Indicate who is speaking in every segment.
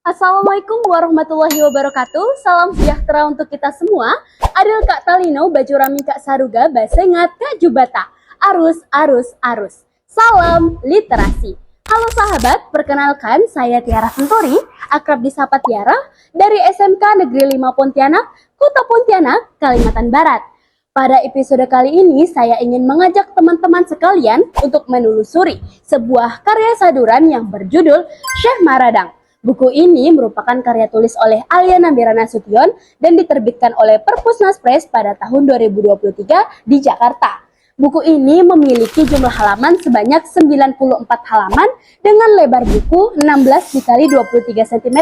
Speaker 1: Assalamualaikum warahmatullahi wabarakatuh. Salam sejahtera untuk kita semua. Adil Kak Talino, baju rami Kak Saruga, basengat Kak Jubata. Arus, arus, arus. Salam literasi. Halo sahabat, perkenalkan saya Tiara Senturi, akrab disapa Tiara, dari SMK Negeri 5 Pontianak, Kota Pontianak, Kalimantan Barat. Pada episode kali ini, saya ingin mengajak teman-teman sekalian untuk menelusuri sebuah karya saduran yang berjudul Syekh Maradang. Buku ini merupakan karya tulis oleh Alia Nambira Nasution dan diterbitkan oleh Perpusnas Press pada tahun 2023 di Jakarta. Buku ini memiliki jumlah halaman sebanyak 94 halaman dengan lebar buku 16 x 23 cm.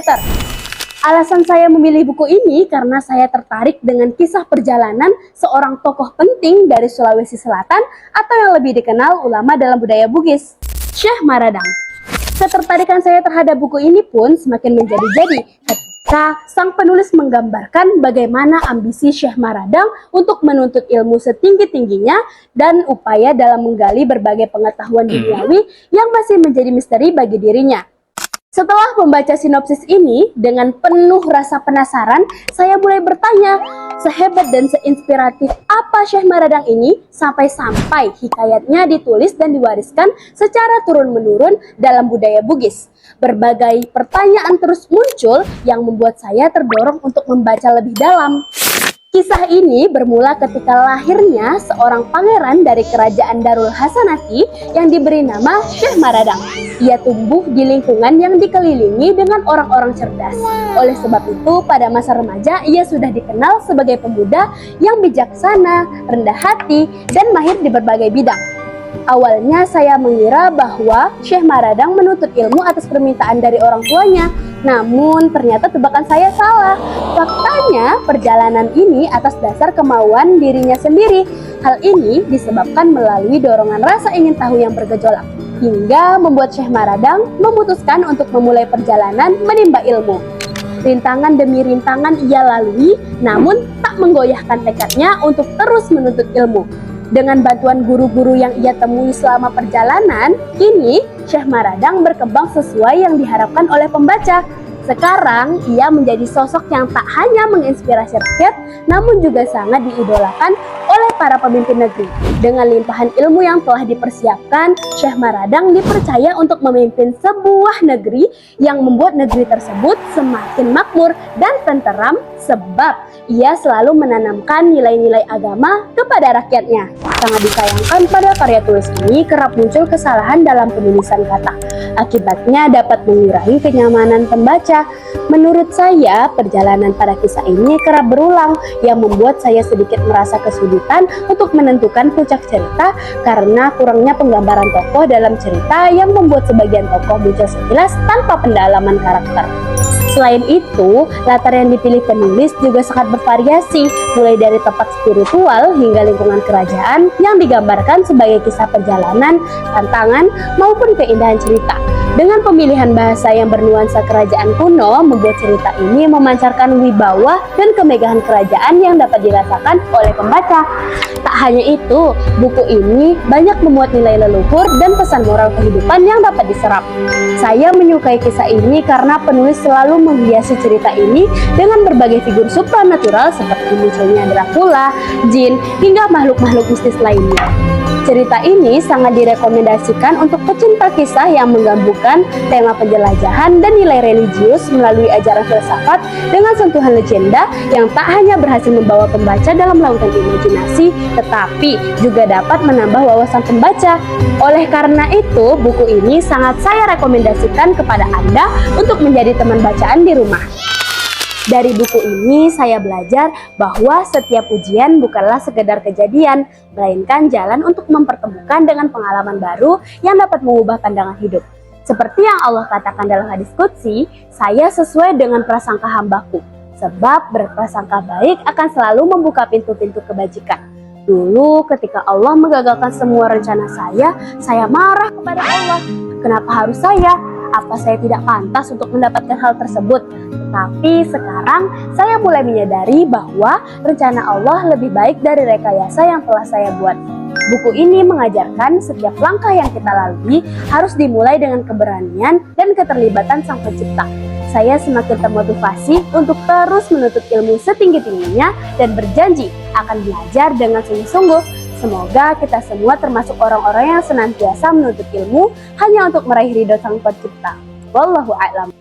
Speaker 1: Alasan saya memilih buku ini karena saya tertarik dengan kisah perjalanan seorang tokoh penting dari Sulawesi Selatan atau yang lebih dikenal ulama dalam budaya Bugis, Syekh Maradang. Ketertarikan saya terhadap buku ini pun semakin menjadi-jadi ketika sang penulis menggambarkan bagaimana ambisi Syekh Maradang untuk menuntut ilmu setinggi-tingginya dan upaya dalam menggali berbagai pengetahuan duniawi yang masih menjadi misteri bagi dirinya. Setelah membaca sinopsis ini, dengan penuh rasa penasaran, saya mulai bertanya, sehebat dan seinspiratif apa Syekh Maradang ini sampai-sampai hikayatnya ditulis dan diwariskan secara turun-menurun dalam budaya Bugis. Berbagai pertanyaan terus muncul yang membuat saya terdorong untuk membaca lebih dalam. Kisah ini bermula ketika lahirnya seorang pangeran dari kerajaan Darul Hasanati yang diberi nama Syekh Maradang. Ia tumbuh di lingkungan yang dikelilingi dengan orang-orang cerdas. Oleh sebab itu, pada masa remaja ia sudah dikenal sebagai pemuda yang bijaksana, rendah hati, dan mahir di berbagai bidang. Awalnya saya mengira bahwa Syekh Maradang menuntut ilmu atas permintaan dari orang tuanya. Namun ternyata tebakan saya salah. Faktanya perjalanan ini atas dasar kemauan dirinya sendiri. Hal ini disebabkan melalui dorongan rasa ingin tahu yang bergejolak, hingga membuat Syekh Maradang memutuskan untuk memulai perjalanan menimba ilmu. Rintangan demi rintangan ia lalui, namun tak menggoyahkan tekadnya untuk terus menuntut ilmu. Dengan bantuan guru-guru yang ia temui selama perjalanan, kini Syekh Maradang berkembang sesuai yang diharapkan oleh pembaca. Sekarang, ia menjadi sosok yang tak hanya menginspirasi rakyat, namun juga sangat diidolakan oleh para pemimpin negeri. Dengan limpahan ilmu yang telah dipersiapkan, Syekh Maradang dipercaya untuk memimpin sebuah negeri yang membuat negeri tersebut semakin makmur dan tenteram sebab ia selalu menanamkan nilai-nilai agama kepada rakyatnya. Sangat disayangkan pada karya tulis ini kerap muncul kesalahan dalam penulisan kata. Akibatnya dapat mengurangi kenyamanan pembaca. Menurut saya, perjalanan pada kisah ini kerap berulang yang membuat saya sedikit merasa kesulitan untuk menentukan puncak cerita karena kurangnya penggambaran tokoh dalam cerita yang membuat sebagian tokoh muncul sekilas tanpa pendalaman karakter. Selain itu, latar yang dipilih penulis juga sangat bervariasi, mulai dari tempat spiritual hingga lingkungan kerajaan yang digambarkan sebagai kisah perjalanan, tantangan, maupun keindahan cerita. Dengan pemilihan bahasa yang bernuansa kerajaan kuno, membuat cerita ini memancarkan wibawa dan kemegahan kerajaan yang dapat dirasakan oleh pembaca. Tak hanya itu, buku ini banyak memuat nilai leluhur dan pesan moral kehidupan yang dapat diserap. Saya menyukai kisah ini karena penulis selalu menghiasi cerita ini dengan berbagai figur supranatural seperti munculnya Dracula, jin, hingga makhluk-makhluk mistis lainnya. Cerita ini sangat direkomendasikan untuk pecinta kisah yang menggabungkan tema penjelajahan dan nilai religius melalui ajaran filsafat dengan sentuhan legenda yang tak hanya berhasil membawa pembaca dalam lautan imajinasi, tetapi juga dapat menambah wawasan pembaca. Oleh karena itu, buku ini sangat saya rekomendasikan kepada Anda untuk menjadi teman bacaan di rumah. Dari buku ini saya belajar bahwa setiap ujian bukanlah sekedar kejadian, melainkan jalan untuk mempertemukan dengan pengalaman baru yang dapat mengubah pandangan hidup. Seperti yang Allah katakan dalam hadis qudsi, saya sesuai dengan prasangka hambaku, sebab berprasangka baik akan selalu membuka pintu-pintu kebajikan. Dulu ketika Allah menggagalkan semua rencana saya marah kepada Allah. Kenapa harus saya? Apa saya tidak pantas untuk mendapatkan hal tersebut? Tetapi sekarang saya mulai menyadari bahwa rencana Allah lebih baik dari rekayasa yang telah saya buat. Buku ini mengajarkan setiap langkah yang kita lalui harus dimulai dengan keberanian dan keterlibatan Sang Pencipta. saya semakin termotivasi untuk terus menuntut ilmu setinggi-tingginya dan berjanji akan belajar dengan sungguh-sungguh. Semoga kita semua termasuk orang-orang yang senantiasa menuntut ilmu hanya untuk meraih ridho Sang Pencipta. Wallahu a'lam.